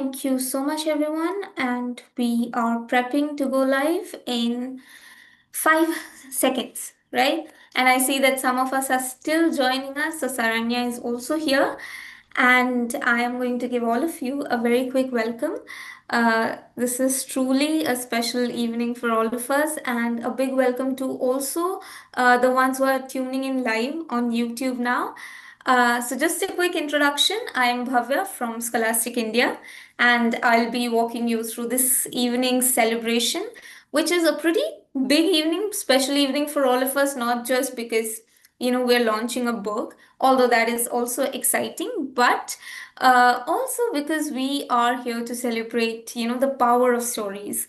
Thank you so much, everyone. And we are prepping to go live in 5 seconds, right? And I see that some of us are still joining us. So, Saranya is also here. And I am going to give all of you a very quick welcome. This is truly a special evening for all of us, and a big welcome to also the ones who are tuning in live on YouTube now. So, just a quick introduction. I am Bhavya from Scholastic India, and I'll be walking you through this evening's celebration, which is a pretty big evening, special evening for all of us, not just because we're launching a book, although that is also exciting, but also because we are here to celebrate the power of stories,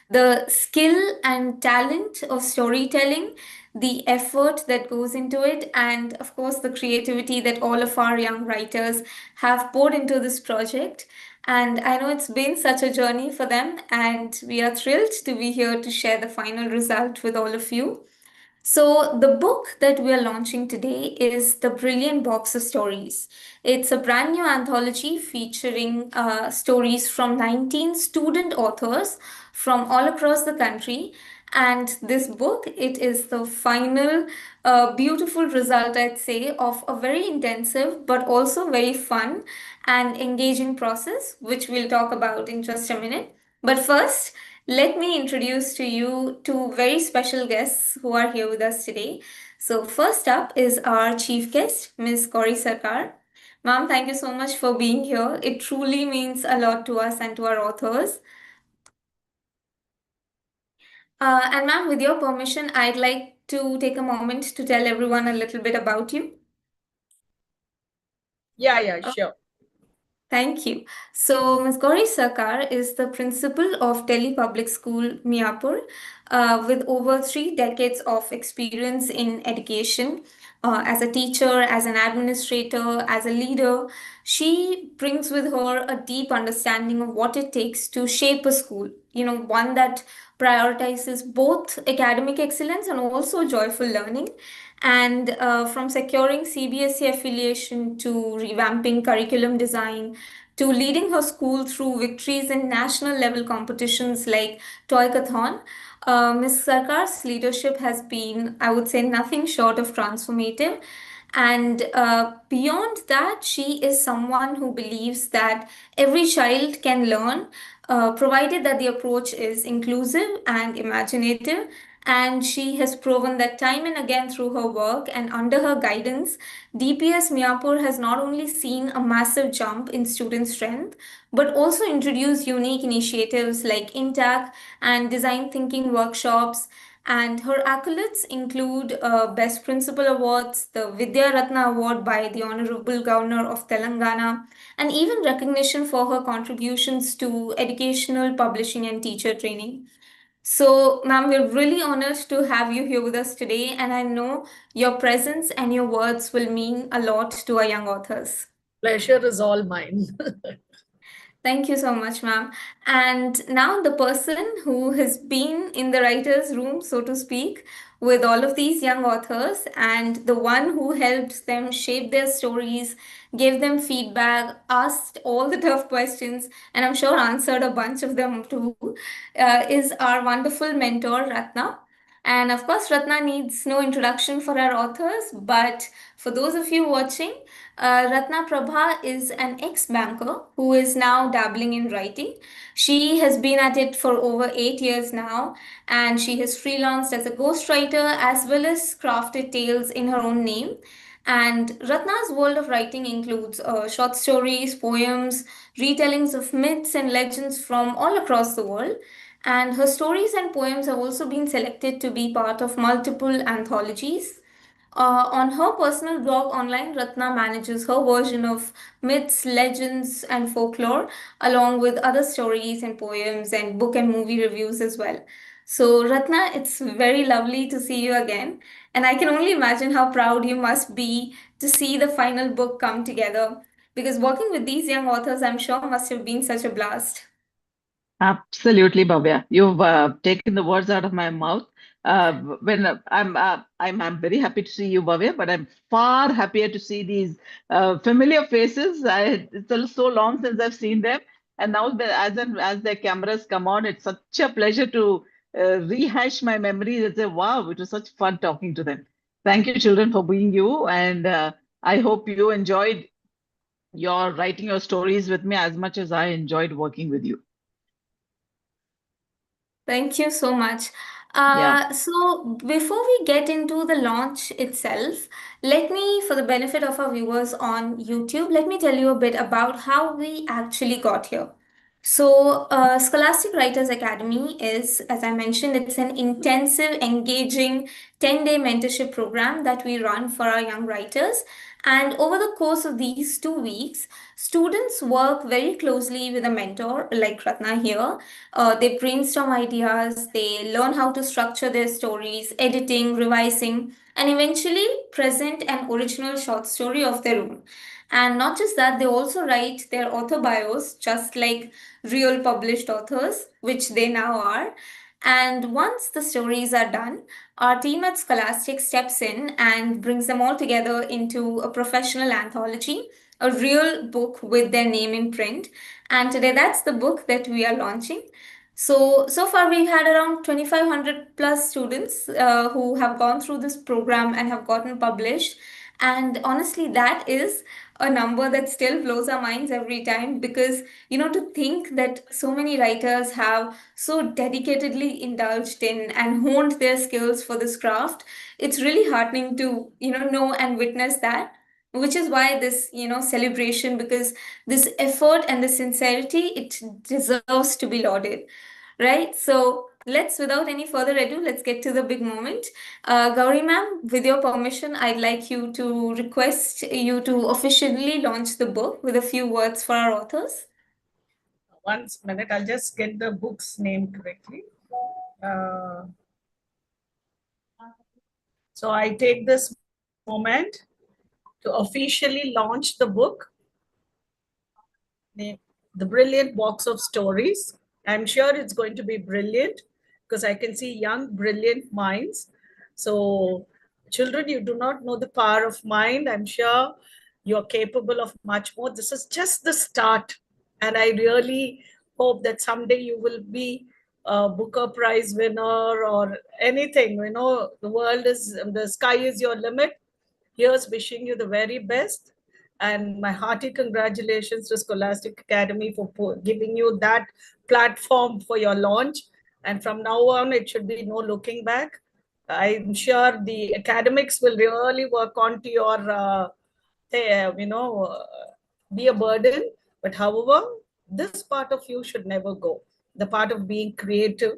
the skill and talent of storytelling, the effort that goes into it, and of course, the creativity that all of our young writers have poured into this project. And I know it's been such a journey for them, and we are thrilled to be here to share the final result with all of you. So, the book that we are launching today is The Brilliant Box of Stories. It's a brand new anthology featuring stories from 19 student authors from all across the country. And this book, it is the final beautiful result, I'd say, of a very intensive but also very fun and engaging process, which we'll talk about in just a minute. But first, let me introduce to you two very special guests who are here with us today. So, first up is our chief guest, Ms. Gauri Sarkar. Ma'am, thank you so much for being here. It truly means a lot to us and to our authors. And ma'am, with your permission, I'd like to take a moment to tell everyone a little bit about you. Yeah, sure. Thank you. So, Ms. Gauri Sarkar is the principal of Delhi Public School, Miapur, with over 3 decades of experience in education. As a teacher, as an administrator, as a leader, she brings with her a deep understanding of what it takes to shape a school, one that prioritizes both academic excellence and also joyful learning. And from securing CBSE affiliation to revamping curriculum design to leading her school through victories in national level competitions like Toykathon, Ms. Sarkar's leadership has been, I would say, nothing short of transformative. And beyond that, she is someone who believes that every child can learn, provided that the approach is inclusive and imaginative. And she has proven that time and again through her work and under her guidance, DPS Miapur has not only seen a massive jump in student strength, but also introduced unique initiatives like INTAC and design thinking workshops. And her accolades include Best Principal Awards, the Vidya Ratna Award by the Honorable Governor of Telangana, and even recognition for her contributions to educational publishing and teacher training. So, ma'am, we're really honored to have you here with us today, and I know your presence and your words will mean a lot to our young authors. Pleasure is all mine. Thank you so much, ma'am. And now, the person who has been in the writer's room, so to speak, with all of these young authors, and the one who helped them shape their stories, gave them feedback, asked all the tough questions, and I'm sure answered a bunch of them too, is our wonderful mentor, Ratna. And of course, Ratna needs no introduction for our authors, but for those of you watching, Ratna Prabha is an ex banker who is now dabbling in writing. She has been at it for over 8 years now, and she has freelanced as a ghostwriter as well as crafted tales in her own name. And Ratna's world of writing includes short stories, poems, retellings of myths and legends from all across the world. And her stories and poems have also been selected to be part of multiple anthologies. On her personal blog online, Ratna manages her version of myths, legends, and folklore, along with other stories and poems and book and movie reviews as well. So, Ratna, it's very lovely to see you again. And I can only imagine how proud you must be to see the final book come together. Because working with these young authors, I'm sure, must have been such a blast. Absolutely, Bhavya. You've taken the words out of my mouth. When I'm very happy to see you, Bhavya, but I'm far happier to see these familiar faces. It's so long since I've seen them, And now as their cameras come on, it's such a pleasure to rehash my memories and say, wow, it was such fun talking to them. Thank you, children, for being you. And I hope you enjoyed your writing your stories with me as much as I enjoyed working with you. Thank you so much. Yeah. So, before we get into the launch itself, let me, for the benefit of our viewers on YouTube, let me tell you a bit about how we actually got here. So, Scholastic Writers Academy is, as I mentioned, it's an intensive, engaging 10-day mentorship program that we run for our young writers. And over the course of these 2 weeks, students work very closely with a mentor like Ratna here. They brainstorm ideas, they learn how to structure their stories, editing, revising, and eventually present an original short story of their own. And not just that, they also write their author bios, just like real published authors, which they now are. And once the stories are done, our team at Scholastic steps in and brings them all together into a professional anthology, a real book with their name in print. And today, that's the book that we are launching. So far we've had around 2,500 plus students who have gone through this program and have gotten published. And honestly, that is a number that still blows our minds every time because, to think that so many writers have so dedicatedly indulged in and honed their skills for this craft, it's really heartening to, know and witness that. Which is why this, celebration, because this effort and the sincerity, it deserves to be lauded. Right? So let's, without any further ado, let's get to the big moment. Gauri ma'am, with your permission, I'd like you to request you to officially launch the book with a few words for our authors. One minute, I'll just get the book's name correctly. So I take this moment to officially launch the book, The Brilliant Box of Stories. I'm sure it's going to be brilliant because I can see young, brilliant minds. So, children, you do not know the power of mind. I'm sure you're capable of much more. This is just the start. And I really hope that someday you will be a Booker Prize winner or anything. The world is, the sky is your limit. Here's wishing you the very best. And my hearty congratulations to Scholastic Academy for giving you that platform for your launch. And from now on, it should be no looking back. I'm sure the academics will really work on to your, be a burden. But however, this part of you should never go. The part of being creative.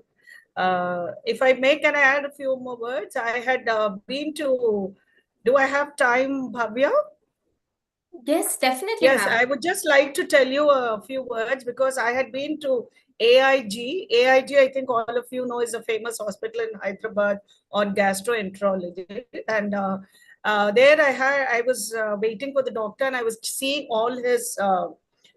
If I may, can I add a few more words? I had been to, do I have time, Bhavya? Yes, definitely, Yes, ma'am. I would just like to tell you a few words because I had been to AIG. AIG, I think all of you know, is a famous hospital in Hyderabad on gastroenterology. And there I was waiting for the doctor and I was seeing all his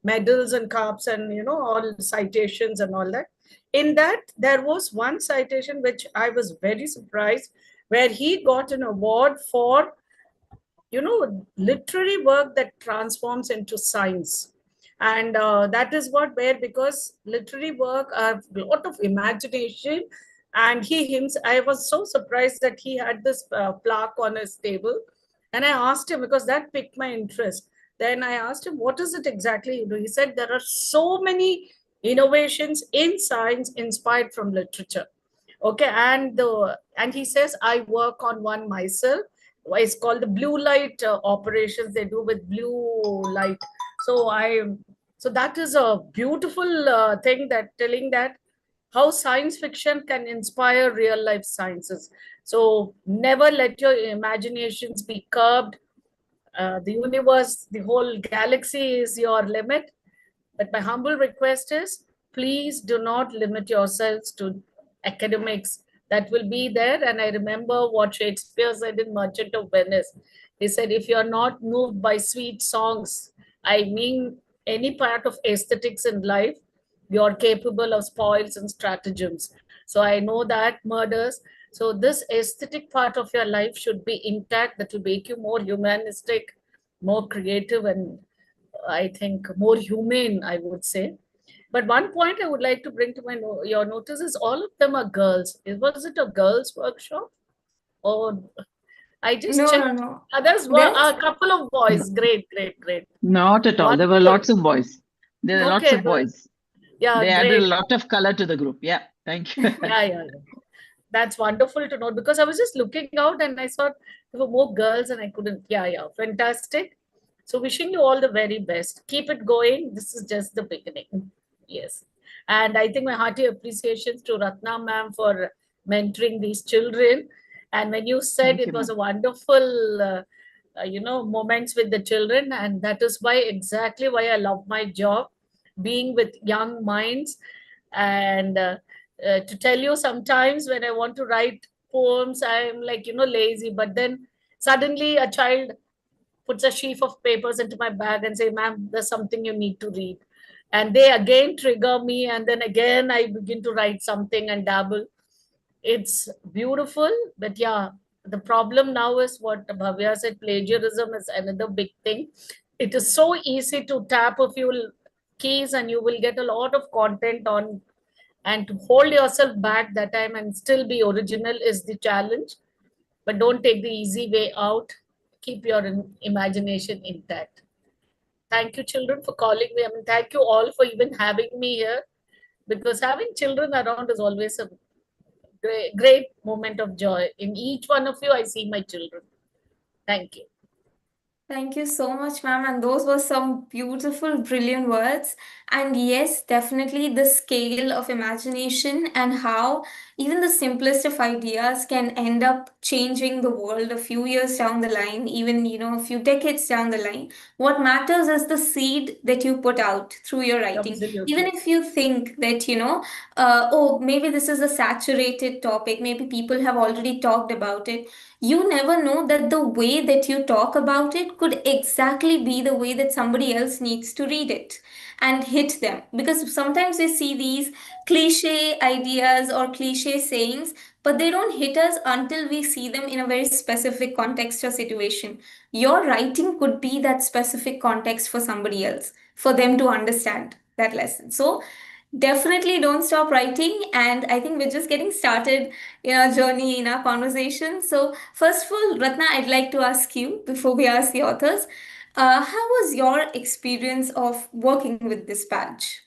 medals and cups and, all citations and all that. In that, there was one citation which I was very surprised where he got an award for literary work that transforms into science. And that is what where because literary work have a lot of imagination. And I was so surprised that he had this plaque on his table. And I asked him because that piqued my interest. Then I asked him, what is it exactly you do? He said there are so many innovations in science inspired from literature. Okay, and he says I work on one myself. It's called the blue light operations they do with blue light. So so that is a beautiful thing, that telling that how science fiction can inspire real life sciences. So never let your imaginations be curbed. The universe, the whole galaxy is your limit. But my humble request is, please do not limit yourselves to academics. That will be there. And I remember what Shakespeare said in Merchant of Venice. He said, if you're not moved by sweet songs, I mean any part of aesthetics in life, you're capable of spoils and stratagems. So I know that murders. So this aesthetic part of your life should be intact. That will make you more humanistic, more creative, and I think more humane, I would say. But one point I would like to bring to your notice is all of them are girls. Was it a girls' workshop? Or I just No, no, checked. no. Others were There's a couple of No, boys. Great, great, great. not at all. There were Wonderful. lots of boys. There were lots Okay, of boys. yeah, They added a great. lot of color to the group. Yeah, thank you. Yeah, yeah, yeah. That's wonderful to know because I was just looking out and I saw there were more girls and I couldn't. Yeah, yeah, fantastic. So, wishing you all the very best. Keep it going. This is just the beginning. Yes. And I think my hearty appreciations to Ratna ma'am for mentoring these children. And when you said Thank it you, was ma'am. a wonderful, moments with the children, and that is why exactly why I love my job, being with young minds and to tell you sometimes when I want to write poems I'm like lazy, but then suddenly a child puts a sheaf of papers into my bag and say, ma'am, there's something you need to read, and they again trigger me and then again I begin to write something and dabble. It's beautiful, but yeah, the problem now is what Bhavya said, plagiarism is another big thing. It is so easy to tap a few keys and you will get a lot of content on, and to hold yourself back that time and still be original is the challenge. But don't take the easy way out. Keep your imagination intact. Thank you, children, for calling me. I mean, thank you all for even having me here, because having children around is always a great, great moment of joy. In each one of you, I see my children. Thank you. Thank you so much, ma'am. And those were some beautiful, brilliant words. And yes, definitely the scale of imagination and how even the simplest of ideas can end up changing the world a few years down the line, even, a few decades down the line. What matters is the seed that you put out through your writing. Even Absolutely. if you think that, oh, maybe this is a saturated topic, maybe people have already talked about it, you never know that the way that you talk about it could exactly be the way that somebody else needs to read it and hit them. Because sometimes we see these cliche ideas or cliche sayings, but they don't hit us until we see them in a very specific context or situation. Your writing could be that specific context for somebody else, for them to understand that lesson. So, definitely don't stop writing. And I think we're just getting started in our journey, in our conversation. So, first of all, Ratna, I'd like to ask you before we ask the authors, how was your experience of working with this badge?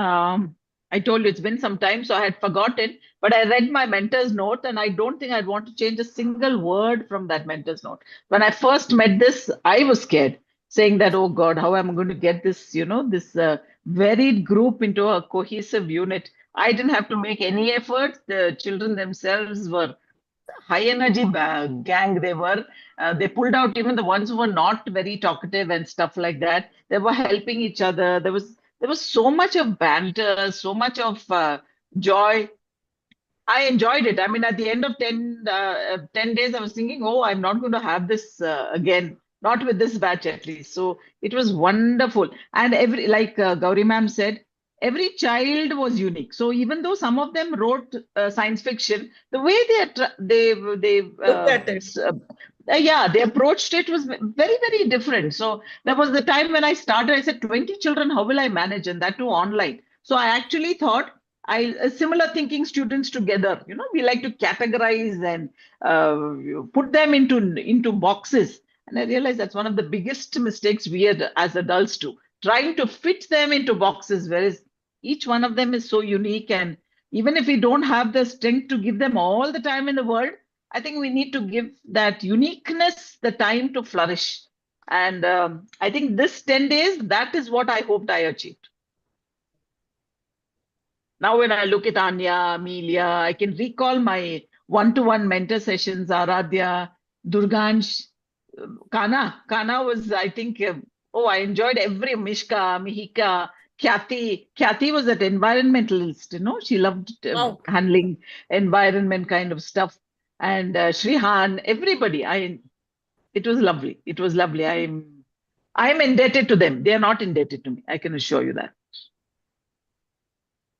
Um, I told you it's been some time, so I had forgotten, but I read my mentor's note and I don't think I'd want to change a single word from that mentor's note. When I first met this, I was scared, saying that, oh God, how am I going to get this, this varied group into a cohesive unit? I didn't have to make any effort. The children themselves were high energy gang. They pulled out even the ones who were not very talkative and stuff like that. They were helping each other. There was so much of banter, so much of joy. I enjoyed it. I mean, at the end of 10 days, I was thinking, oh, I'm not going to have this again, not with this batch at least. So it was wonderful. And like Gauri ma'am said, every child was unique. So even though some of them wrote science fiction, the way Look at it. yeah, they approached it was very, very different. So there was the time when I started, I said, 20 children, how will I manage? And that too online. So I actually thought, similar thinking students together, we like to categorize and put them into boxes. And I realized that's one of the biggest mistakes we as adults do, trying to fit them into boxes, whereas each one of them is so unique. And even if we don't have the strength to give them all the time in the world, I think we need to give that uniqueness the time to flourish. And I think this 10 days, that is what I hoped I achieved. Now, when I look at Anya, Amelia, I can recall my one-to-one mentor sessions, Aradhya, Durgansh, Kana. Kana was, I think, oh, I enjoyed every Mishka, Mihika, Khyati. Khyati was that environmentalist, she loved Wow. handling environment kind of stuff. And Shrihan, everybody. It was lovely. It was lovely. I'm indebted to them. They are not indebted to me. I can assure you that.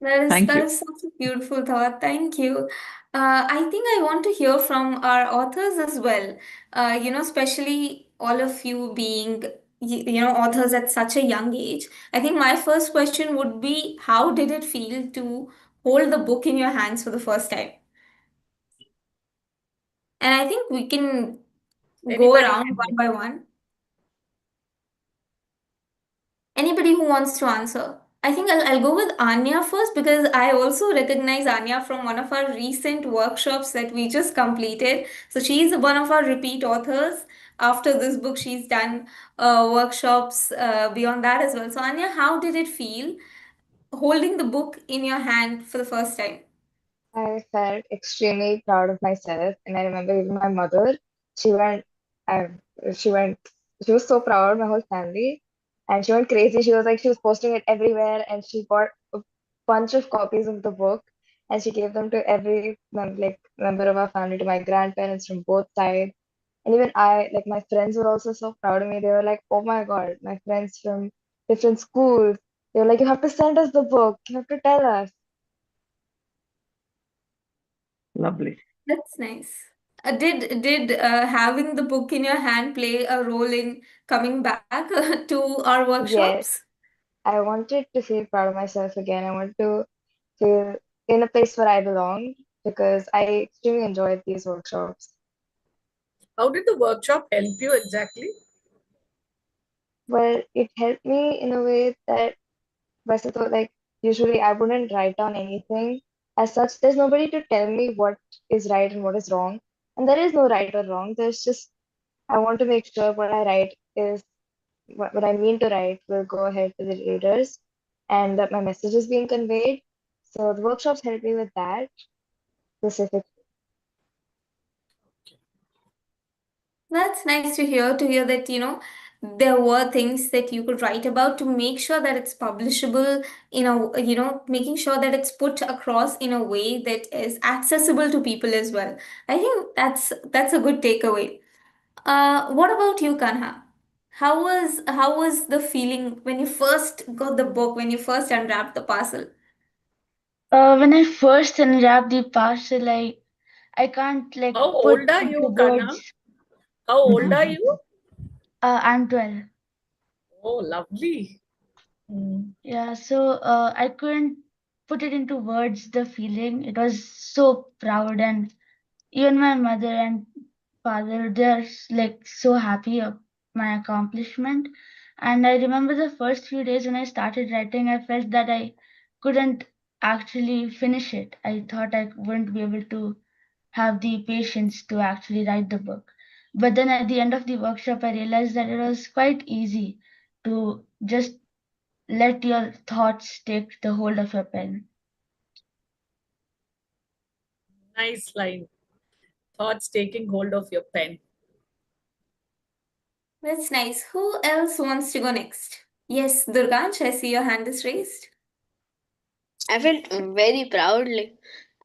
That is Thank that you. is such a beautiful thought. Thank you. I think I want to hear from our authors as well. Especially all of you being, authors at such a young age. I think my first question would be, how did it feel to hold the book in your hands for the first time? And I think we can go Anybody around can one take. by one. Anybody who wants to answer? I think I'll go with Anya first because I also recognize Anya from one of our recent workshops that we just completed. So she's one of our repeat authors. After this book, she's done workshops beyond that as well. So, Anya, how did it feel holding the book in your hand for the first time? I felt extremely proud of myself, and I remember even my mother. She went, I, she went, she was so proud, my whole family, and she went crazy. She was like, she was posting it everywhere, and she bought a bunch of copies of the book, and she gave them to every member of our family, to my grandparents from both sides, and even like my friends were also so proud of me. They were like, "Oh my God!" My friends from different schools, they were like, "You have to send us the book. You have to tell us." Lovely. That's nice. Did having the book in your hand play a role in coming back to our Yes. workshops? I wanted to feel proud of myself again. I wanted to feel in a place where I belong because I extremely enjoyed these workshops. How did the workshop help you exactly? Well, it helped me in a way that वैसे तो like usually I wouldn't write down anything as such. There's nobody to tell me what is right and what is wrong. And there is no right or wrong. There's just I want to make sure what I write is what I mean to write will go ahead to the readers and that my message is being conveyed. So the workshops help me with that specific. That's nice to hear that, there were things that you could write about to make sure that it's publishable making sure that it's put across in a way that is accessible to people as well. I think that's a good takeaway. What about you, Kanha? How was the feeling when you first got the book, when you first unwrapped the parcel? When I first unwrapped the parcel, I can't How put old are into you, Kana? words. How old are you? I'm 12. Oh, lovely. Mm. Yeah, so I couldn't put it into words, the feeling. It was so proud, and even my mother and father, they're so happy of my accomplishment. And I remember the first few days when I started writing, I felt that I couldn't actually finish it. I thought I wouldn't be able to have the patience to actually write the book. But then at the end of the workshop, I realized that it was quite easy to just let your thoughts take the hold of your pen. Nice line. Thoughts taking hold of your pen. That's nice. Who else wants to go next? Yes, Durgansh, I see your hand is raised. I felt very proud.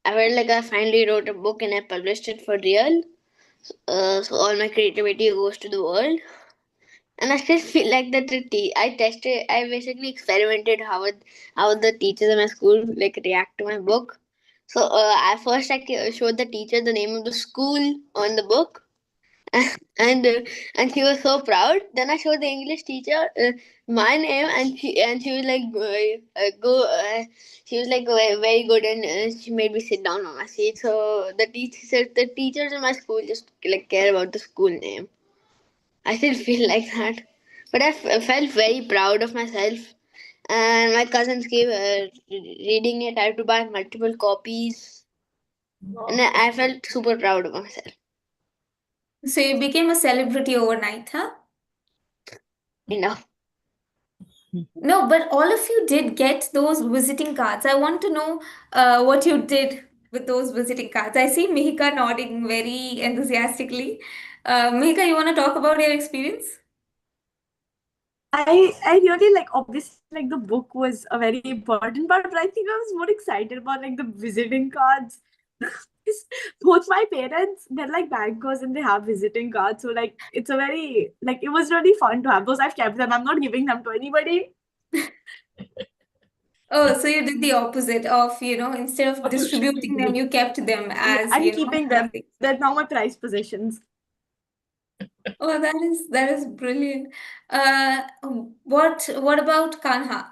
I felt like I finally wrote a book and I published it for real. So all my creativity goes to the world. And I still feel like that I basically experimented how the teachers in my school react to my book. So at first I showed the teacher the name of the school on the book, and and she was so proud. Then I showed the English teacher my name, and she was like go. She was like very good, and she made me sit down on my seat. So the teachers in my school just care about the school name. I still feel like that, but I felt very proud of myself. And my cousins gave reading it. I had to buy multiple copies, and Wow. I felt super proud of myself. So you became a celebrity overnight, huh? You know. No, but all of you did get those visiting cards. I want to know what you did with those visiting cards. I see Mihika nodding very enthusiastically. Mihika, you want to talk about your experience? I really like, obviously, like the book was a very important part, but I think I was more excited about like the visiting cards. Both my parents, they're like bankers and they have visiting cards. So like it's a very like it was really fun to have those. I've kept them. I'm not giving them to anybody. Oh, so you did the opposite of, instead of What you should distributing them, do. you kept them Yeah, as, I'm keeping them. nothing. They're now my prized possessions. Oh, that is brilliant. Uh, what about Kanha?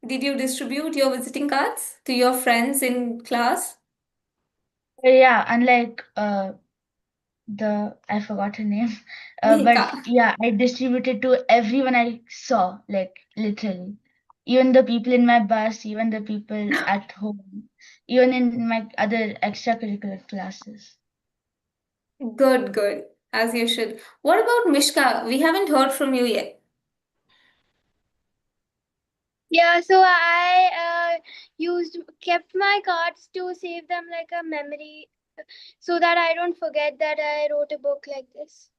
Did you distribute your visiting cards to your friends in class? Yeah, unlike I forgot her name. But Mihika. yeah, I distributed to everyone I saw, like literally. Even the people in my bus, even the people at home, even in my other extracurricular classes. Good, good, as you should. What about Mishka? We haven't heard from you yet. Yeah, so I kept my cards to save them like a memory so that I don't forget that I wrote a book like this.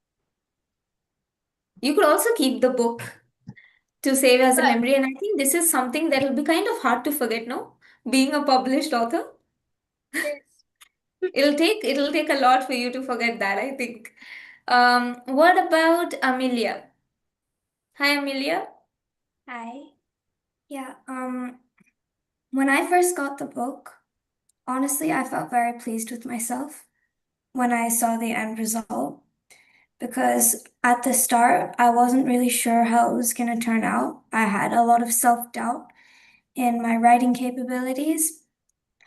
You could also keep the book to save as a But memory, and I think this is something that will be kind of hard to forget, no? Being a published author, yes. it'll take a lot for you to forget that, I think. What about Amelia? Hi, Amelia. Hi. Yeah, when I first got the book, honestly, I felt very pleased with myself when I saw the end result because at the start, I wasn't really sure how it was going to turn out. I had a lot of self-doubt in my writing capabilities,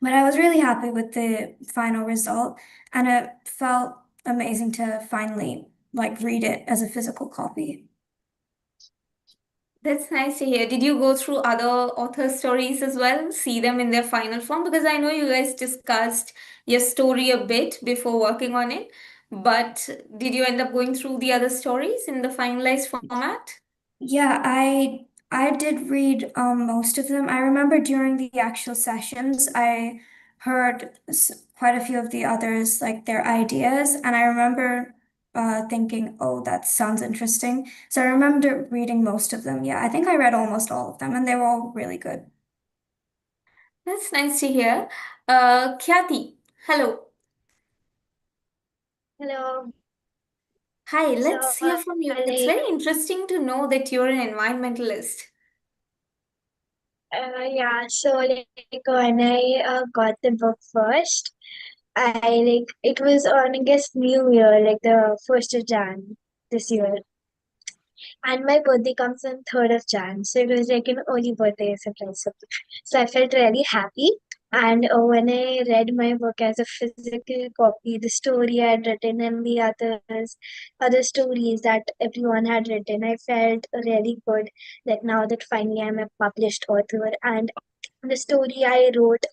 but I was really happy with the final result, and it felt amazing to finally like read it as a physical copy. That's nice to hear. Did you go through other author stories as well? See them in their final form? Because I know you guys discussed your story a bit before working on it, but did you end up going through the other stories in the finalized format? Yeah, I did read most of them. I remember during the actual sessions, I heard quite a few of the others, like their ideas, and I remember thinking, "Oh, that sounds interesting." So I remember reading most of them. Yeah, I think I read almost all of them, and they were all really good. That's nice to hear. Khyati, hello. Hello. Hi, So let's hear from you. It's like very interesting to know that you're an environmentalist. yeah, so like when I got the book first, I like it was on I guess New Year, like the 1st of Jan this year. And my birthday comes on 3rd of Jan. So it was like an early birthday surprise for me. So I felt really happy. And when I read my book as a physical copy, the story I had written and the other stories that everyone had written, I felt really good that now that finally I'm a published author and the story I wrote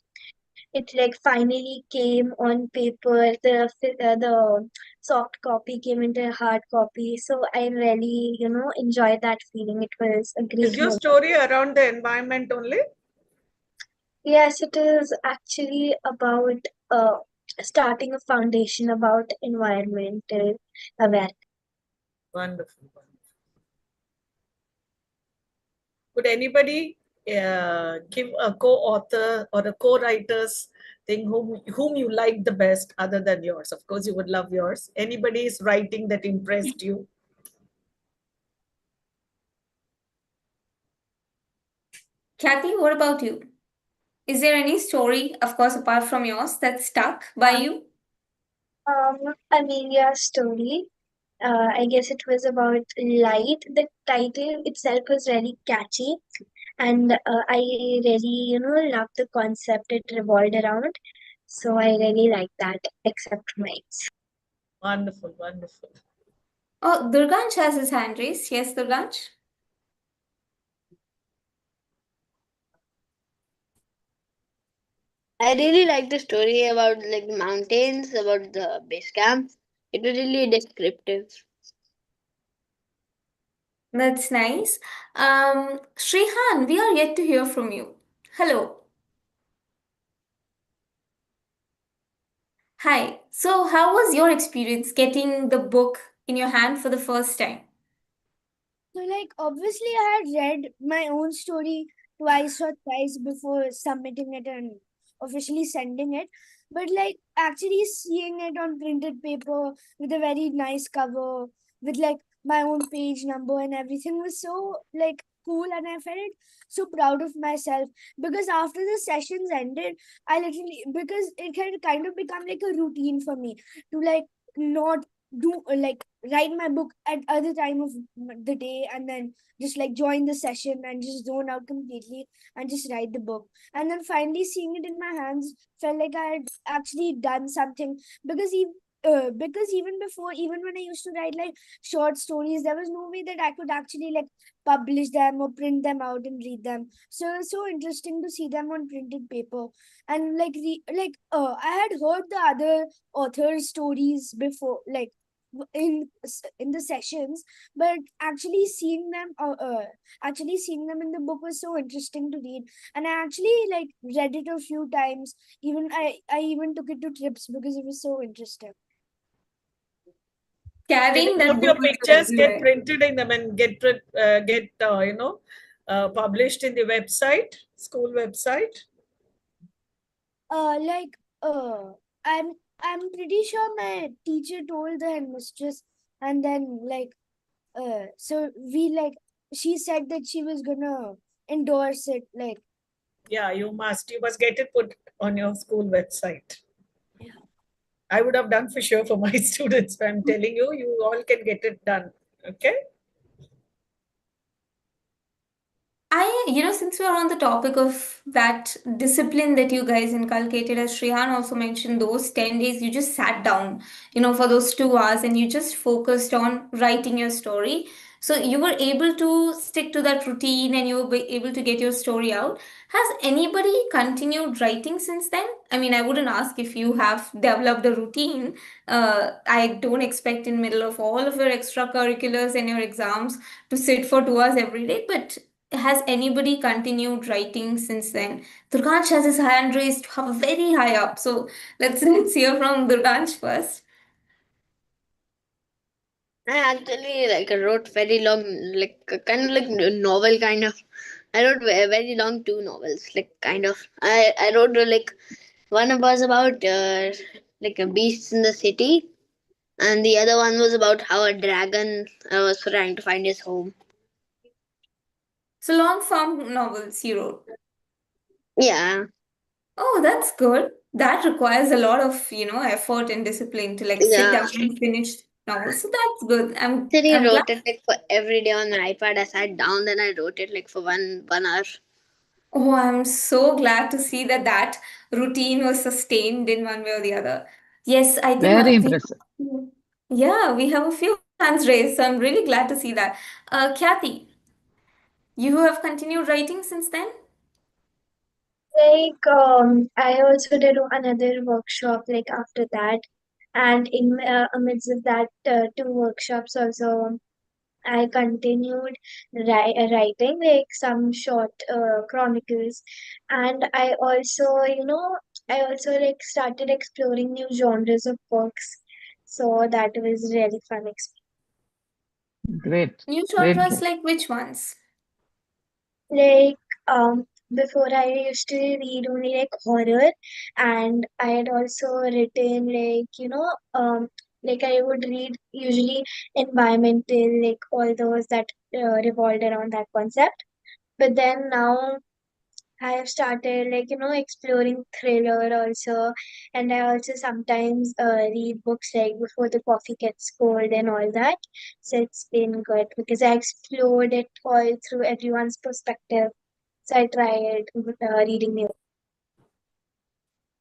it like finally came on paper. The soft copy came into a hard copy. So I really, enjoyed that feeling. It was a Is great your moment. story around the environment only? Yes, it is actually about starting a foundation about environmental awareness. Wonderful. Would anybody give a co-author or a co-writer's thing whom you like the best other than yours? Of course, you would love yours. Anybody's writing that impressed you? Kathy, what about you? Is there any story, of course, apart from yours, that stuck by you? Amelia's story. I guess it was about light. The title itself was really catchy, and I really, loved the concept it revolved around. So I really like that, except mites. Wonderful, wonderful. Oh, Durgansh has his hand raised. Yes, Durgansh? I really like the story about like the mountains, about the base camp. It was really descriptive. That's nice. Shrihan, we are yet to hear from you. Hello. Hi. So, how was your experience getting the book in your hand for the first time? So, like, obviously, I had read my own story twice or thrice before submitting it and officially sending it. But, like, actually seeing it on printed paper with a very nice cover, with like my own page number and everything was so like cool, and I felt so proud of myself because after the sessions ended, I literally because it had kind of become like a routine for me to like not do like write my book at other time of the day, and then just like join the session and just zone out completely and just write the book. And then finally seeing it in my hands felt like I had actually done something, because even before, even when I used to write like short stories, there was no way that I could actually like publish them or print them out and read them. So it was so interesting to see them on printed paper. And like I had heard the other authors' stories before, like in the sessions, but actually seeing them in the book was so interesting to read. And I actually like read it a few times. Even I even took it to trips because it was so interesting. Carrying Any that of your book with you pictures get everywhere. printed in them and get published in the website, school website? Like I'm pretty sure my teacher told the headmistress, and then so we like she said that she was gonna endorse it. Like, Yeah, you must get it put on your school website. yeah. I would have done for sure for my students. But I'm telling you, you all can get it done. Okay. Since we're on the topic of that discipline that you guys inculcated, as Shrihan also mentioned, those 10 days you just sat down, for those 2 hours and you just focused on writing your story. So you were able to stick to that routine and you were able to get your story out. Has anybody continued writing since then? I mean, I wouldn't ask if you have developed a routine. I don't expect in middle of all of your extracurriculars and your exams to sit for 2 hours every day, but has anybody continued writing since then? Durgansh has his hand raised very high up. So let's hear from Durgansh first. I actually wrote very long, like kind of like novel kind of. I wrote very long 2 novels, like kind of. I wrote like one was about like a beast in the city, and the other one was about how a dragon was trying to find his home. So long form novels you wrote. Yeah, Oh, that's good. That requires a lot of, effort and discipline to like sit yeah. down and finish novels. So that's good. Actually, I'm glad. wrote it like for every day on my iPad. I sat down, then I wrote it like for one hour. Oh, I'm so glad to see that routine was sustained in one way or the other. Yes, I think Very we impressive. yeah, we have a few hands raised, so I'm really glad to see that. Kathy, you have continued writing since then? Like, I also did another workshop like after that, and in amidst of that two workshops also, I continued writing like some short chronicles, and I also like started exploring new genres of books, so that was really fun experience. Great. New Great, genres great. like which ones? Like before I used to read only like horror, and I had also written like I would read usually environmental, like all those that revolved around that concept. But then now I have started exploring thriller also, and I also sometimes read books like Before the Coffee Gets Cold and all that. So it's been good because I explored it all through everyone's perspective. So I tried reading new.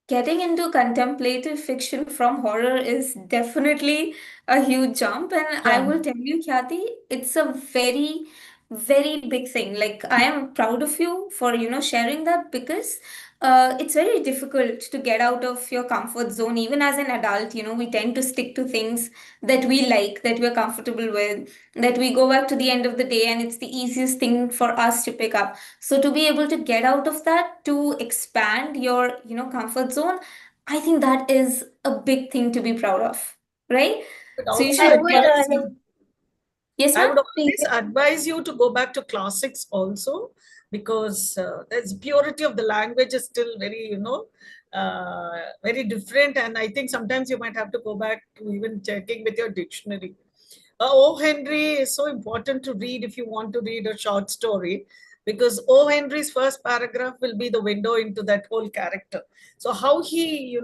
Getting into contemplative fiction from horror is definitely a huge jump. And I Yeah. will tell you, Khyati, it's a very, very big thing. Like, I am proud of you for, sharing that because it's very difficult to get out of your comfort zone. Even as an adult, we tend to stick to things that we like, that we're comfortable with, that we go back to the end of the day, and it's the easiest thing for us to pick up. So to be able to get out of that, to expand your, comfort zone, I think that is a big thing to be proud of, right? But So you also should I would get. advise like you. Yes, I ma'am? would always advise you to go back to classics also, because there's purity of the language is still very, very different. And I think sometimes you might have to go back to even checking with your dictionary. O. Henry is so important to read if you want to read a short story, because O. Henry's first paragraph will be the window into that whole character. So how he,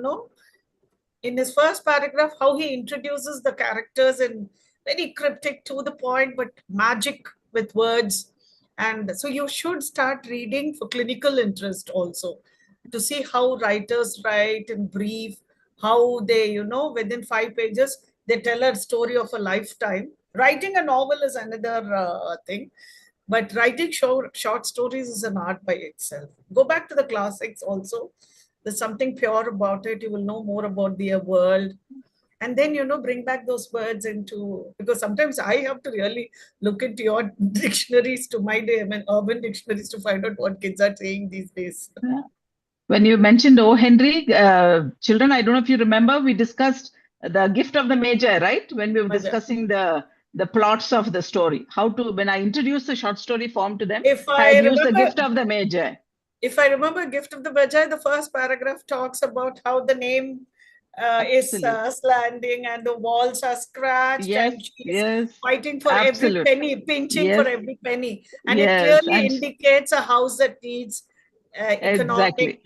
in his first paragraph, how he introduces the characters and very cryptic, to the point, but magic with words. And so you should start reading for clinical interest also, to see how writers write in brief, how they, within 5 pages, they tell a story of a lifetime. Writing a novel is another thing, but writing short stories is an art by itself. Go back to the classics also. There's something pure about it. You will know more about the world. And then, bring back those words into, because sometimes I have to really look into your dictionaries to my day, I mean, urban dictionaries, to find out what kids are saying these days. Yeah. When you mentioned O. Henry, children, I don't know if you remember, we discussed the gift of the Magi, right? When we were Magi. discussing the plots of the story, when I introduced the short story form to them, If I I had used the remember, gift of the Magi. if I remember, Gift of the Magi, the first paragraph talks about how the name is Absolutely. slanting and the walls are scratched, Yes, and she's yes, fighting for every absolutely. penny, pinching for Yes, every penny. And it yes, clearly and indicates a house that needs economic exactly.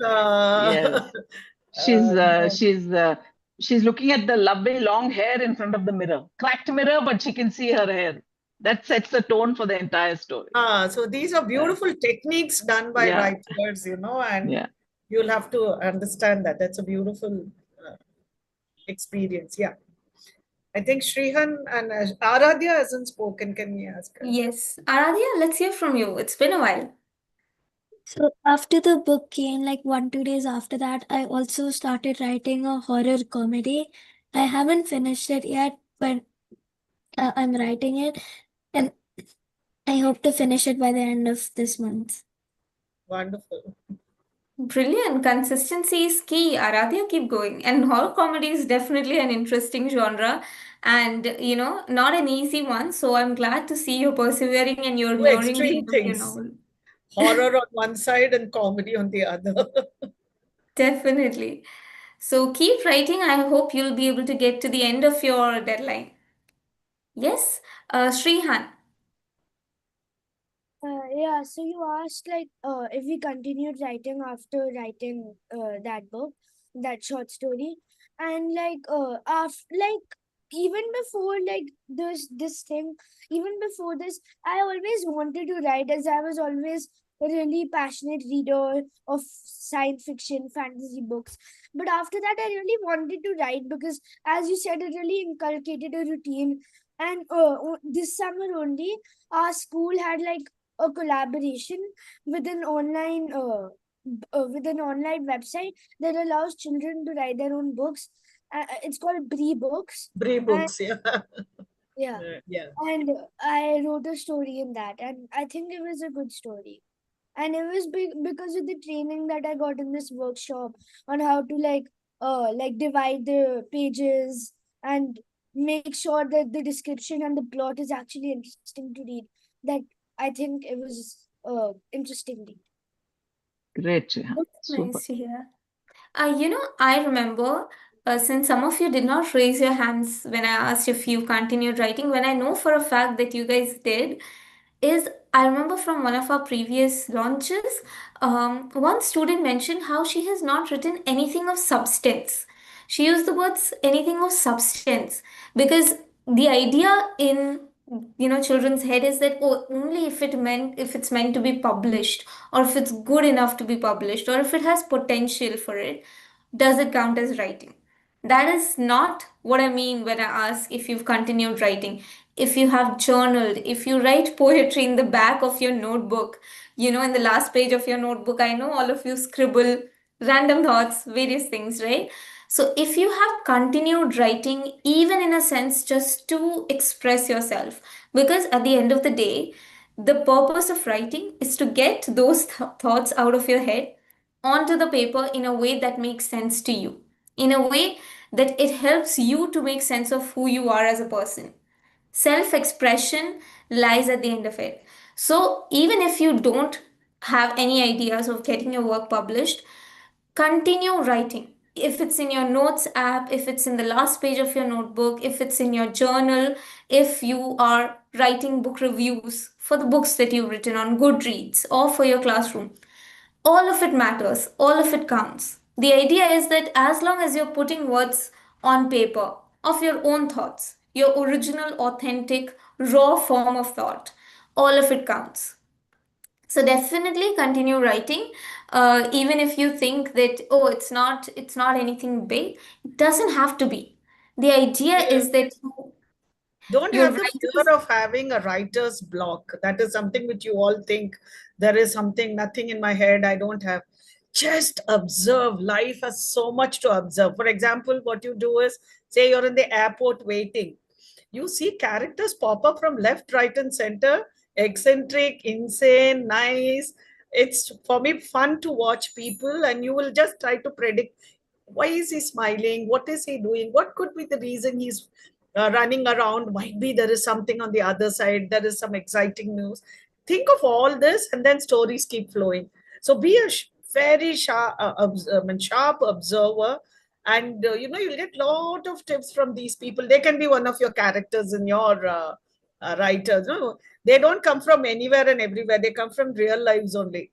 Yes. She's looking at the lovely long hair in front of the mirror. Cracked mirror, but she can see her hair. That sets the tone for the entire story. so these are beautiful techniques done by Yeah, writers, and yeah. you'll have to understand that. That's a beautiful experience. Yeah. I think Shrihan and Aradhya hasn't spoken. Can we ask her? Yes. Aradhya, let's hear from you. It's been a while. So after the book came, like 1, 2 days after that, I also started writing a horror comedy. I haven't finished it yet, but I'm writing it, and I hope to finish it by the end of this month. Wonderful. Brilliant. Consistency is key. Aradhya, keep going. And horror comedy is definitely an interesting genre and, not an easy one. So I'm glad to see you're persevering and you're Two nearing the extreme end of your things. novel. Horror on one side and comedy on the other. Definitely. So keep writing. I hope you'll be able to get to the end of your deadline. Yes, Srihan. Yeah, so you asked like if we continued writing after writing that book, that short story, and like after like even before like this thing, even before this, I always wanted to write, as I was always a really passionate reader of science fiction, fantasy books. But after that, I really wanted to write because, as you said, it really inculcated a routine. And this summer only, our school had like a collaboration with an online website that allows children to write their own books. It's called Bree Books. Bree And Books, yeah. yeah, Yeah. and I wrote a story in that, and I think it was a good story. And it was because of the training that I got in this workshop on how to like divide the pages and make sure that the description and the plot is actually interesting to read. That I think it was interesting read. Great, Srihan. That's Super. nice to hear. I remember since some of you did not raise your hands when I asked if you continued writing, when I know for a fact that you guys did, is I remember from one of our previous launches, one student mentioned how she has not written anything of substance. She used the words anything of substance because the idea in children's head is that only if it's meant to be published, or if it's good enough to be published, or if it has potential for it, does it count as writing. That is not what I mean when I ask if you've continued writing. If you have journaled, if you write poetry in the back of your notebook, in the last page of your notebook, I know all of you scribble random thoughts, various things, right? So if you have continued writing, even in a sense, just to express yourself, because at the end of the day, the purpose of writing is to get those thoughts out of your head onto the paper in a way that makes sense to you, in a way that it helps you to make sense of who you are as a person. Self expression lies at the end of it. So, even if you don't have any ideas of getting your work published, continue writing. If it's in your notes app, if it's in the last page of your notebook, if it's in your journal, if you are writing book reviews for the books that you've written on Goodreads or for your classroom, all of it matters, all of it counts. The idea is that as long as you're putting words on paper of your own thoughts, your original, authentic, raw form of thought. All of it counts. So definitely continue writing, even if you think that, oh, it's not anything big. It doesn't have to be. The idea Yeah. is that Don't your have the writers. fear of having a writer's block. That is something which you all think there is something, nothing in my head, I don't have. Just observe. Life has so much to observe. For example, what you do is, say you're in the airport waiting. You see characters pop up from left, right, and center, eccentric, insane, nice. It's for me fun to watch people, and you will just try to predict, why is he smiling? What is he doing? What could be the reason he's running around? Might be there is something on the other side. There is some exciting news. Think of all this, and then stories keep flowing. So be a very sharp, sharp observer, and you'll get lot of tips from these people. They can be one of your characters in your writers. No, they don't come from anywhere and everywhere. They come from real lives only.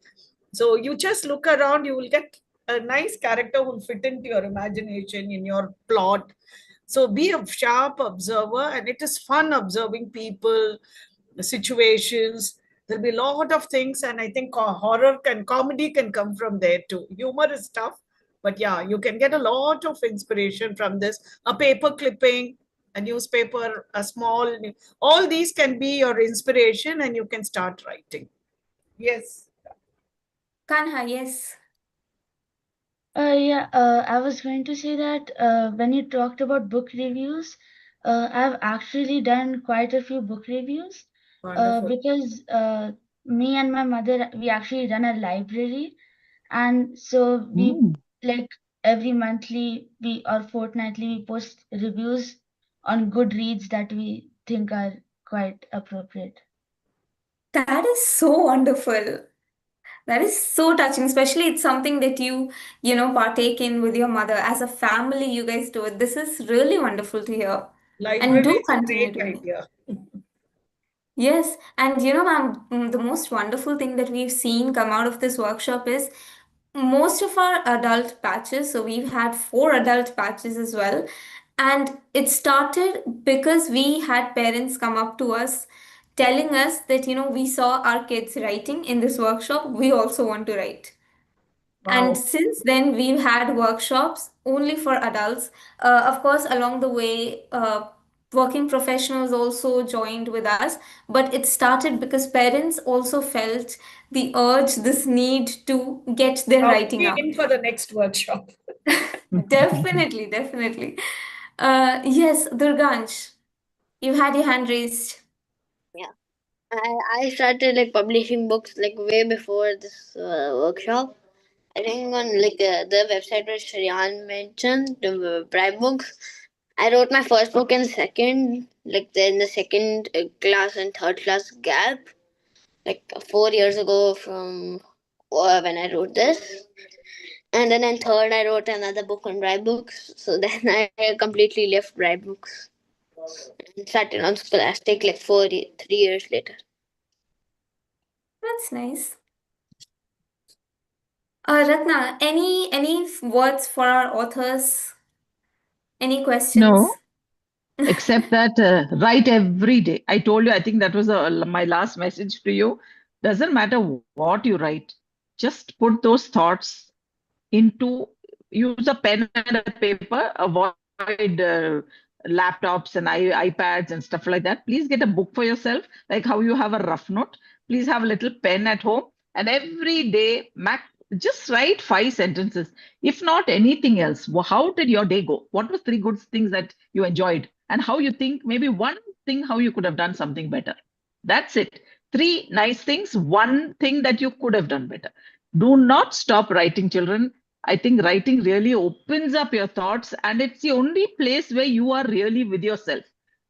So you just look around, you will get a nice character who will fit into your imagination, in your plot. So be a sharp observer, and it is fun observing people, the situations. There'll be a lot of things, and I think horror and comedy can come from there too. Humor is tough, but yeah, you can get a lot of inspiration from this. A paper clipping, a newspaper, a small, all these can be your inspiration, and you can start writing. Yes. Kanha, yes. I was going to say that when you talked about book reviews, I've actually done quite a few book reviews Wonderful. because me and my mother, we actually run a library, and so we like every monthly or fortnightly we post reviews on Goodreads that we think are quite appropriate. That is so wonderful. That is so touching, especially it's something that you partake in with your mother. As a family, you guys do it. This is really wonderful to hear. And Library do is a continue great doing it. idea. Yes, and ma'am, the most wonderful thing that we've seen come out of this workshop is most of our adult batches. So we've had 4 adult batches as well. And it started because we had parents come up to us telling us that, we saw our kids writing in this workshop. We also want to write. And Wow. since then, we've had workshops only for adults. Of course, along the way, working professionals also joined with us, but it started because parents also felt the urge, this need to get their I'll writing be out. in for the next workshop. Definitely, definitely. Yes, Durgansh, you had your hand raised. Yeah. I started like publishing books like way before this workshop. I think on like the website which Shriyan mentioned, the Bribe Books. I wrote my first book in the second class and third class gap, like 4 years ago from when I wrote this. And then in third, I wrote another book on Bribe Books. So then I completely left Bribe Books and started on Scholastic like 3 years later. That's nice. Ratna, any words for our authors? Any questions? No, except that write every day. I told you, I think that was my last message to you. Doesn't matter what you write, just put those thoughts into, use a pen and a paper, avoid laptops and iPads and stuff like that. Please get a book for yourself, like how you have a rough note. Please have a little pen at home, and every day, just write 5 sentences. If not anything else, how did your day go? What were 3 good things that you enjoyed? And how you think maybe one thing how you could have done something better. That's it. 3 nice things, one thing that you could have done better. Do not stop writing, children. I think writing really opens up your thoughts, and it's the only place where you are really with yourself.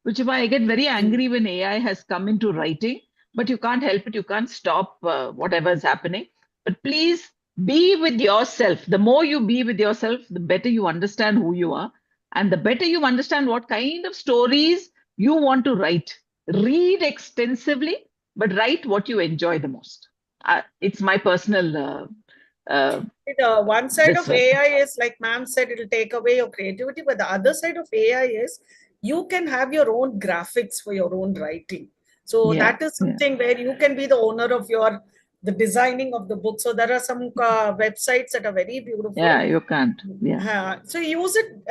Which is why I get very angry when AI has come into writing, but you can't help it. You can't stop whatever is happening. But please be with yourself. The more you be with yourself, the better you understand who you are, and the better you understand what kind of stories you want to write. Read extensively, but write what you enjoy the most. It's my personal One side this of AI is, like ma'am said, it'll take away your creativity, but the other side of AI is you can have your own graphics for your own writing. So Yeah, that is yeah, something where you can be the owner of the designing of the book. So there are some websites that are very beautiful. yeah. You can't. Yeah. So use it.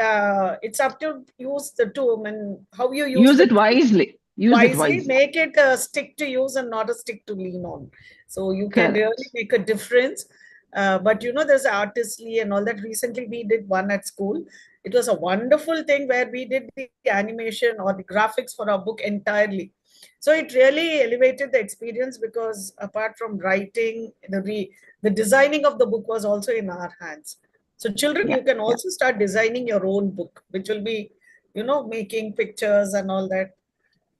It's up to use the tool and how you Use the it wisely. Use it wisely. wisely. Make it a stick to use and not a stick to lean on. So you can really Correct. make a difference. But there's Artistly and all that. Recently, we did one at school. It was a wonderful thing where we did the animation or the graphics for our book entirely. So it really elevated the experience because apart from writing, the designing of the book was also in our hands. So children, Yeah, you can yeah, also start designing your own book, which will be, making pictures and all that.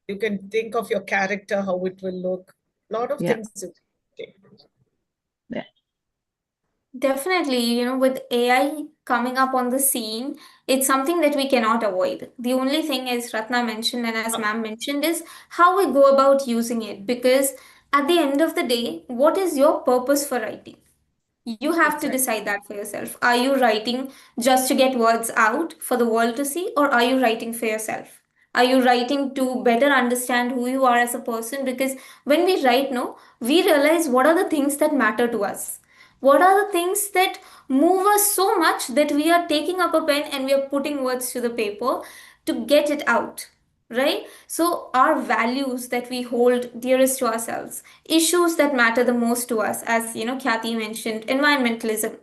You can think of your character, how it will look. A lot of yeah, things. Okay. yeah. Definitely, with AI coming up on the scene, it's something that we cannot avoid. The only thing, as Ratna mentioned and as ma'am mentioned, is how we go about using it. Because at the end of the day, what is your purpose for writing? You have to Exactly. decide that for yourself. Are you writing just to get words out for the world to see, or are you writing for yourself? Are you writing to better understand who you are as a person? Because when we write, no, we realize what are the things that matter to us. What are the things that move us so much that we are taking up a pen and we are putting words to the paper to get it out, right? So, our values that we hold dearest to ourselves, issues that matter the most to us, as Kathy mentioned, environmentalism,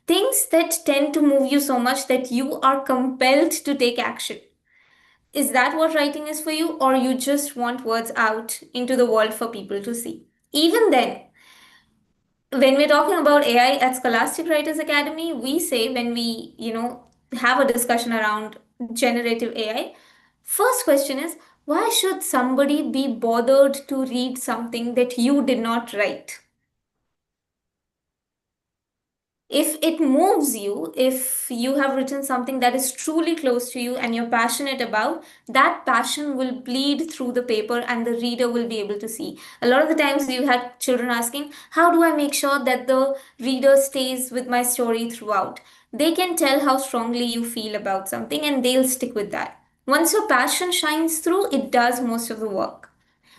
things that tend to move you so much that you are compelled to take action. Is that what writing is for you, or you just want words out into the world for people to see? Even then, when we're talking about AI at Scholastic Writers Academy, we say when we, have a discussion around generative AI, first question is, why should somebody be bothered to read something that you did not write? If it moves you, if you have written something that is truly close to you and you're passionate about, that passion will bleed through the paper and the reader will be able to see. A lot of the times you had children asking, how do I make sure that the reader stays with my story throughout? They can tell how strongly you feel about something and they'll stick with that. Once your passion shines through, it does most of the work.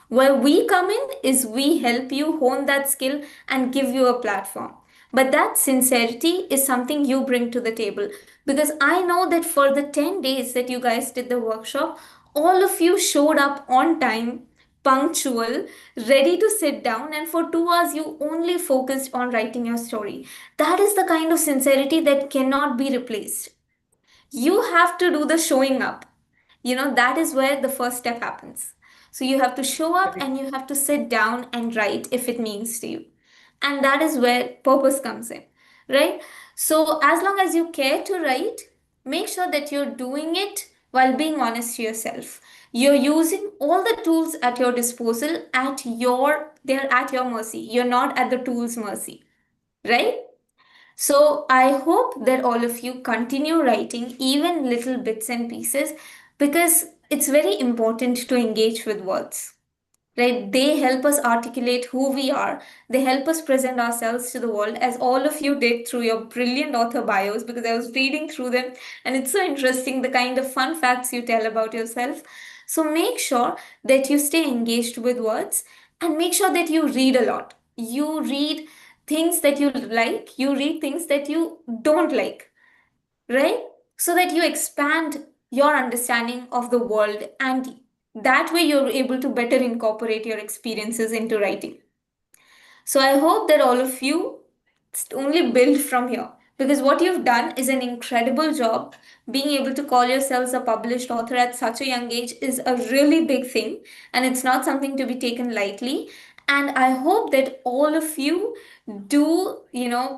Where we come in is we help you hone that skill and give you a platform. But that sincerity is something you bring to the table. Because I know that for the 10 days that you guys did the workshop, all of you showed up on time, punctual, ready to sit down, and for 2 hours you only focused on writing your story. That is the kind of sincerity that cannot be replaced. You have to do the showing up. That is where the first step happens. So you have to show up Correct. and you have to sit down and write if it means to you. And that is where purpose comes in, right? So as long as you care to write, make sure that you're doing it while being honest to yourself. You're using all the tools at your disposal they're at your mercy. You're not at the tool's mercy, right? So I hope that all of you continue writing even little bits and pieces, because it's very important to engage with words. Right? They help us articulate who we are. They help us present ourselves to the world, as all of you did through your brilliant author bios, because I was reading through them and it's so interesting the kind of fun facts you tell about yourself. So make sure that you stay engaged with words and make sure that you read a lot. You read things that you like, you read things that you don't like, right? So that you expand your understanding of the world, and that way you're able to better incorporate your experiences into writing. So I hope that all of you only build from here, because what you've done is an incredible job. Being able to call yourselves a published author at such a young age is a really big thing, and it's not something to be taken lightly. And I hope that all of you do,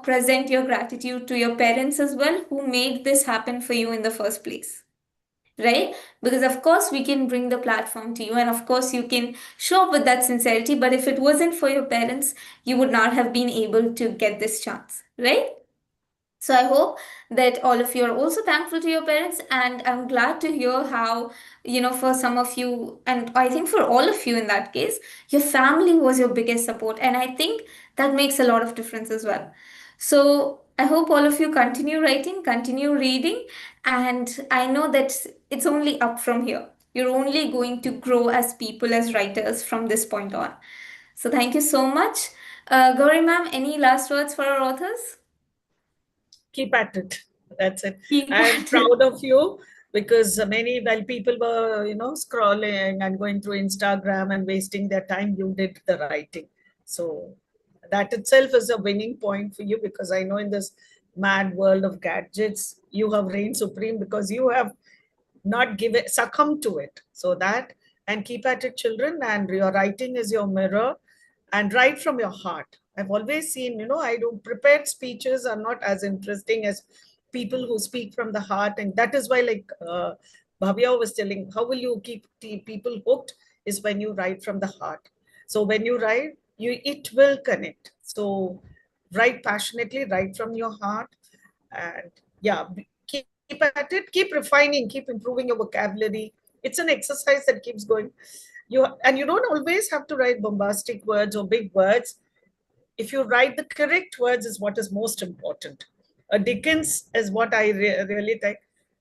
present your gratitude to your parents as well, who made this happen for you in the first place, right? Because of course we can bring the platform to you, and of course you can show up with that sincerity, but if it wasn't for your parents, you would not have been able to get this chance, right? So I hope that all of you are also thankful to your parents, and I'm glad to hear how, for some of you, and I think for all of you in that case, your family was your biggest support. And I think that makes a lot of difference as well. So I hope all of you continue writing, continue reading, and I know that it's only up from here. You're only going to grow as people, as writers from this point on. So thank you so much. Gauri ma'am, any last words for our authors? Keep at it. That's it. Keep I am at it. proud of you because while people were, scrolling and going through Instagram and wasting their time, you did the writing. So that itself is a winning point for you, because I know in this mad world of gadgets, you have reigned supreme because you have not succumb to it. So that, and keep at it, children, and your writing is your mirror, and write from your heart. I've always seen, I do prepared speeches are not as interesting as people who speak from the heart. And that is why, like Bhavya was telling, how will you keep people hooked is when you write from the heart. So when you write, it will connect. So write passionately, write from your heart, and yeah, keep at it, keep refining, keep improving your vocabulary. It's an exercise that keeps going. You don't always have to write bombastic words or big words. If you write the correct words is what is most important. A Dickens is what I really think.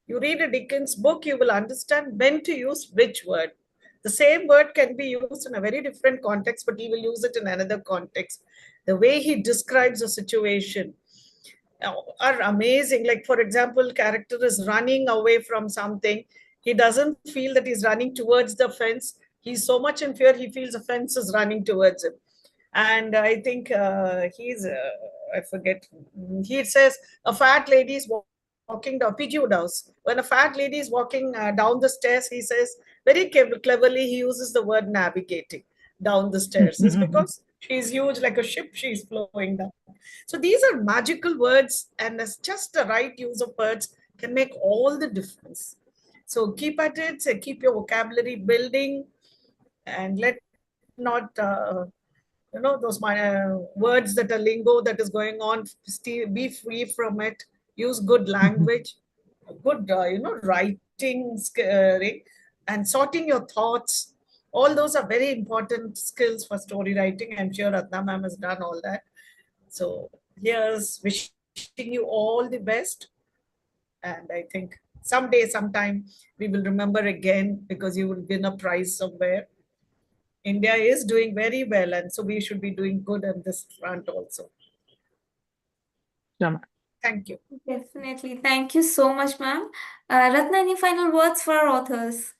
You read a Dickens book, you will understand when to use which word. The same word can be used in a very different context, but he will use it in another context. The way he describes a situation are amazing. Like, for example, character is running away from something. He doesn't feel that he's running towards the fence. He's so much in fear, he feels the fence is running towards him. And I think I forget, he says a fat lady is walking down, P.G. Wodehouse. When a fat lady is walking down the stairs, he says, very cleverly, he uses the word navigating down the stairs. It's because she's huge, like a ship, she's flowing down. So these are magical words, and it's just the right use of words can make all the difference. So keep at it, so keep your vocabulary building, and let not, those words that are lingo that is going on, be free from it. Use good language, good, writing, and sorting your thoughts. All those are very important skills for story writing. I'm sure Ratna ma'am has done all that. So here's wishing you all the best. And I think someday, sometime, we will remember again, because you will win a prize somewhere. India is doing very well, and so we should be doing good on this front also. Thank you. Definitely. Thank you so much, ma'am. Ratna, any final words for our authors?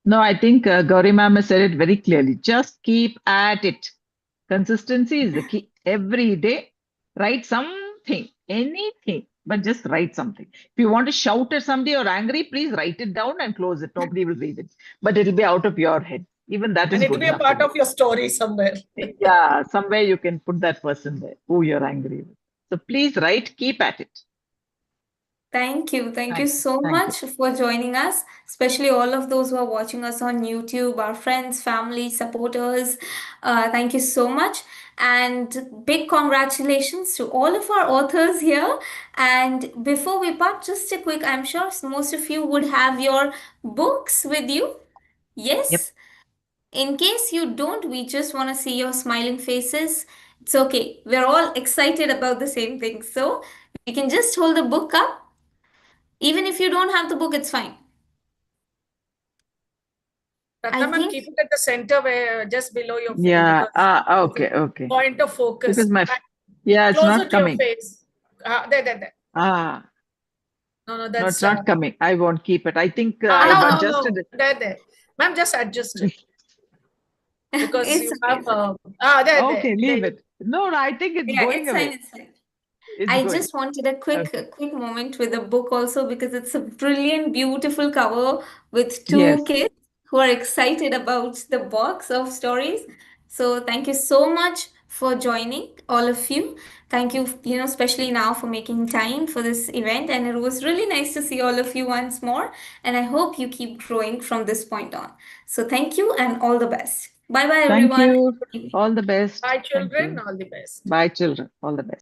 No, I think Gauri ma'am has said it very clearly. Just keep at it. Consistency is the key. Every day, write something, anything, but just write something. If you want to shout at somebody or angry, please write it down and close it. Nobody will read it, but it'll be out of your head. Even that is and good. And it'll be a part of your story somewhere. Yeah, somewhere you can put that person there who you're angry with. So please write, keep at it. Thank you. Thank you so much for joining us, especially all of those who are watching us on YouTube, our friends, family, supporters. Thank you so much. And big congratulations to all of our authors here. And before we part, just a quick, I'm sure most of you would have your books with you. Yes? Yep. In case you don't, we just want to see your smiling faces. It's okay. We're all excited about the same thing. So you can just hold the book up. Even if you don't have the book, it's fine. Ratna, keep it at the center, where just below your face. Yeah. Okay. Point of focus. Because it's not coming. Your face. There. No, that's no, it's not coming. I won't keep it. I think I've adjusted it. There. Ma'am, just adjust it. Because you have there. Okay, leave it. No, I think it's going away. Fine, it's fine. I just wanted a quick moment with the book also, because it's a brilliant, beautiful cover with two kids who are excited about the box of stories. So thank you so much for joining, all of you. Thank you, especially now, for making time for this event. And it was really nice to see all of you once more. And I hope you keep growing from this point on. So thank you and all the best. Bye-bye, everyone. Thank you. All the best. Bye, children. All the best. Bye, children. All the best.